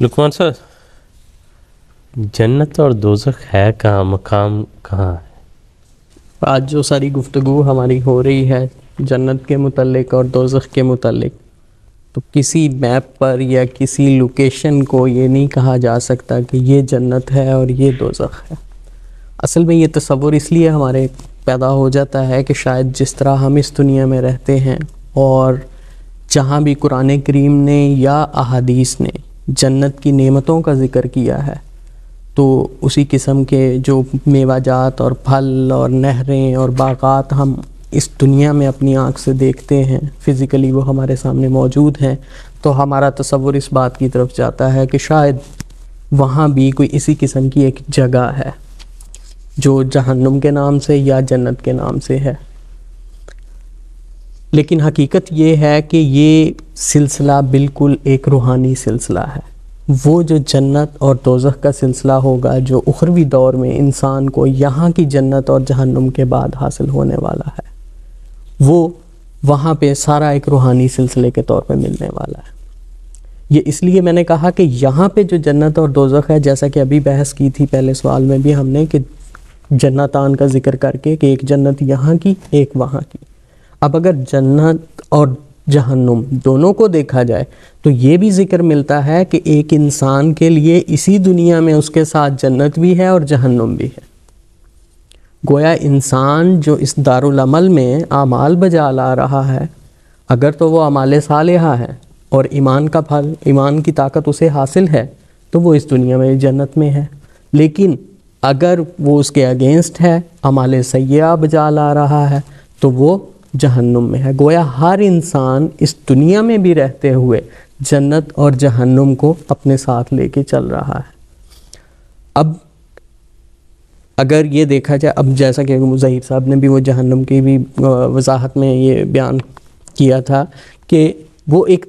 لقمان صاحب، جنت اور دوزخ ہے کہاں، مقام کہاں ہے؟ آج جو ساری گفتگو ہماری ہو رہی ہے جنت کے متعلق اور دوزخ کے متعلق، تو کسی میپ پر یا کسی لوکیشن کو یہ نہیں کہا جا سکتا کہ یہ جنت ہے اور یہ دوزخ ہے۔ اصل میں یہ تصور اس لیے ہمارے پیدا ہو جاتا ہے کہ شاید جس طرح ہم اس دنیا میں رہتے ہیں اور جہاں بھی قرآن کریم نے یا احادیث نے جنت کی نعمتوں کا ذکر کیا ہے، تو اسی قسم کے جو میوہ جات اور پھل اور نہریں اور باغات ہم اس دنیا میں اپنی آنکھ سے دیکھتے ہیں، فزیکلی وہ ہمارے سامنے موجود ہیں، تو ہمارا تصور اس بات کی طرف جاتا ہے کہ شاید وہاں بھی کوئی اسی قسم کی ایک جگہ ہے جو جہنم کے نام سے یا جنت کے نام سے ہے۔ لیکن حقیقت یہ ہے کہ یہ سلسلہ بالکل ایک روحانی سلسلہ ہے۔ وہ جو جنت اور دوزخ کا سلسلہ ہوگا جو اخروی دور میں انسان کو یہاں کی جنت اور جہنم کے بعد حاصل ہونے والا ہے، وہ وہاں پہ سارا ایک روحانی سلسلے کے طور پہ ملنے والا ہے۔ یہ اس لیے میں نے کہا کہ یہاں پہ جو جنت اور دوزخ ہے، جیسا کہ ابھی بحث کی تھی پہلے سوال میں بھی ہم نے، کہ جنتان کا ذکر کر کے کہ ایک جنت یہاں کی ایک وہاں کی۔ اب اگر جنت اور جہنم دونوں کو دیکھا جائے تو یہ بھی ذکر ملتا ہے کہ ایک انسان کے لیے اسی دنیا میں اس کے ساتھ جنت بھی ہے اور جہنم بھی ہے۔ گویا انسان جو اس دارالعمل میں اعمال بجا لا رہا ہے، اگر تو وہ اعمال صالحہ ہے اور ایمان کا پھل، ایمان کی طاقت اسے حاصل ہے، تو وہ اس دنیا میں جنت میں ہے۔ لیکن اگر وہ اس کے اگینسٹ ہے، اعمال سیئہ بجا لا رہا ہے، تو وہ جہنم میں ہے۔ گویا ہر انسان اس دنیا میں بھی رہتے ہوئے جنت اور جہنم کو اپنے ساتھ لے کے چل رہا ہے۔ اب اگر یہ دیکھا جائے، اب جیسا کہ ظہیر صاحب نے بھی وہ جہنم کی بھی وضاحت میں یہ بیان کیا تھا کہ وہ ایک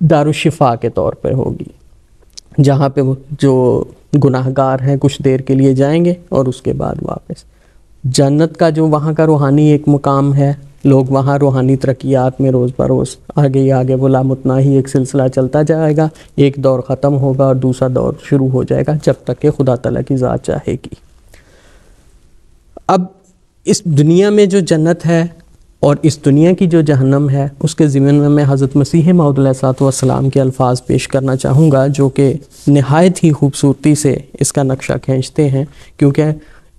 دارالشفا کے طور پر ہوگی، جہاں پہ وہ جو گناہگار ہیں کچھ دیر کے لیے جائیں گے اور اس کے بعد واپس۔ جنت کا جو وہاں کا روحانی ایک مقام ہے، لوگ وہاں روحانی ترقیات میں روز بروز آگے ہی آگے، وہ لامتناہی ایک سلسلہ چلتا جائے گا، ایک دور ختم ہوگا اور دوسرا دور شروع ہو جائے گا جب تک کہ خدا تعالیٰ کی ذات چاہے گی۔ اب اس دنیا میں جو جنت ہے اور اس دنیا کی جو جہنم ہے، اس کے ضمن میں حضرت مسیح موعود علیہ السلام کے الفاظ پیش کرنا چاہوں گا، جو کہ نہایت ہی خوبصورتی سے اس کا نقشہ کھینچتے ہیں، کیونکہ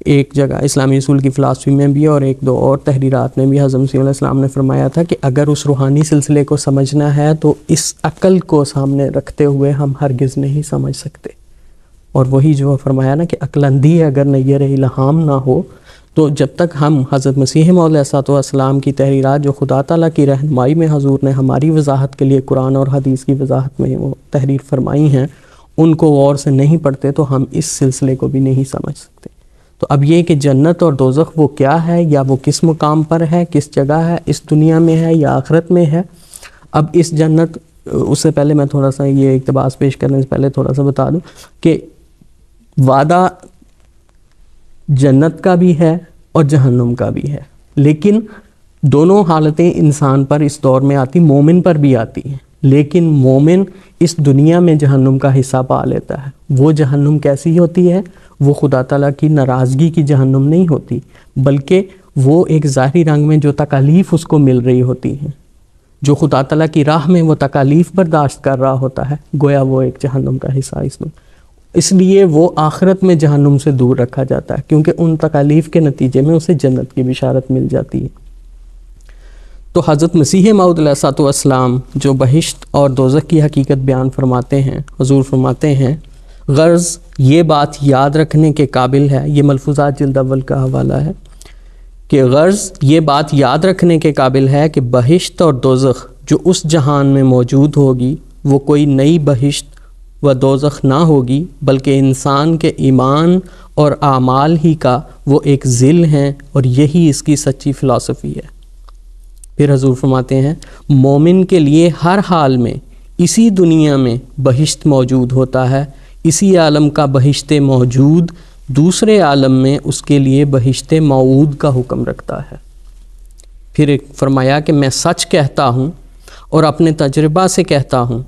ایک جگہ اسلامی اصول کی فلسفی میں بھی اور ایک دو اور تحریرات میں بھی حضرت مسیح علیہ السلام نے فرمایا تھا کہ اگر اس روحانی سلسلے کو سمجھنا ہے تو اس عقل کو سامنے رکھتے ہوئے ہم ہرگز نہیں سمجھ سکتے۔ اور وہی جو فرمایا نا کہ عقل اندھی اگر نیر الہام نہ ہو، تو جب تک ہم حضرت مسیح موعود علیہ السلام کی تحریرات جو خدا تعالیٰ کی رہنمائی میں حضور نے ہماری وضاحت کے لیے قرآن اور حدیث کی وضاحت میں وہ تحریر فرمائی ہیں، ان کو غور سے نہیں پڑھتے تو ہم اس سلسلے کو بھی نہیں سمجھ سکتے۔ تو اب یہ کہ جنت اور دوزخ وہ کیا ہے، یا وہ کس مقام پر ہے، کس جگہ ہے، اس دنیا میں ہے یا آخرت میں ہے۔ اب اس جنت، اس سے پہلے میں تھوڑا سا یہ اقتباس پیش کرنے سے پہلے تھوڑا سا بتا دوں کہ وعدہ جنت کا بھی ہے اور جہنم کا بھی ہے، لیکن دونوں حالتیں انسان پر اس دور میں آتی، مومن پر بھی آتی ہیں، لیکن مومن اس دنیا میں جہنم کا حصہ پا لیتا ہے۔ وہ جہنم کیسی ہوتی ہے؟ وہ خدا تعالیٰ کی ناراضگی کی جہنم نہیں ہوتی، بلکہ وہ ایک ظاہری رنگ میں جو تکالیف اس کو مل رہی ہوتی ہیں، جو خدا تعالیٰ کی راہ میں وہ تکالیف برداشت کر رہا ہوتا ہے، گویا وہ ایک جہنم کا حصہ اس میں۔ اس لیے وہ آخرت میں جہنم سے دور رکھا جاتا ہے، کیونکہ ان تکالیف کے نتیجے میں اسے جنت کی بشارت مل جاتی ہے۔ تو حضرت مسیح موعود علیہ السلام جو بہشت اور دوزخ کی حقیقت بیان فرماتے ہیں، حضور فرماتے ہیں، غرض یہ بات یاد رکھنے کے قابل ہے، یہ ملفوظات جلد اول کا حوالہ ہے، کہ غرض یہ بات یاد رکھنے کے قابل ہے کہ بہشت اور دوزخ جو اس جہان میں موجود ہوگی، وہ کوئی نئی بہشت و دوزخ نہ ہوگی، بلکہ انسان کے ایمان اور اعمال ہی کا وہ ایک ذل ہیں، اور یہی اس کی سچی فلسفی ہے۔ پھر حضور فرماتے ہیں، مومن کے لیے ہر حال میں اسی دنیا میں بہشت موجود ہوتا ہے، اسی عالم کا بہشت موجود دوسرے عالم میں اس کے لیے بہشت موعود کا حکم رکھتا ہے۔ پھر فرمایا کہ میں سچ کہتا ہوں اور اپنے تجربہ سے کہتا ہوں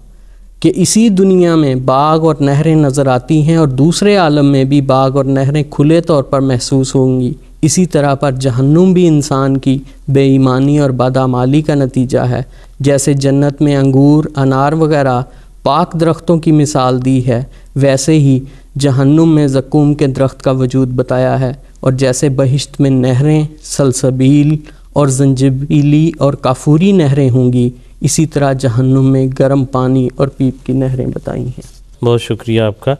کہ اسی دنیا میں باغ اور نہریں نظر آتی ہیں اور دوسرے عالم میں بھی باغ اور نہریں کھلے طور پر محسوس ہوں گی، اسی طرح پر جہنم بھی انسان کی بے ایمانی اور بدعمالی کا نتیجہ ہے۔ جیسے جنت میں انگور، انار وغیرہ پاک درختوں کی مثال دی ہے، ویسے ہی جہنم میں زقوم کے درخت کا وجود بتایا ہے، اور جیسے بہشت میں نہریں سلسبیل اور زنجبیلی اور کافوری نہریں ہوں گی، اسی طرح جہنم میں گرم پانی اور پیپ کی نہریں بتائی ہیں۔ بہت شکریہ آپ کا۔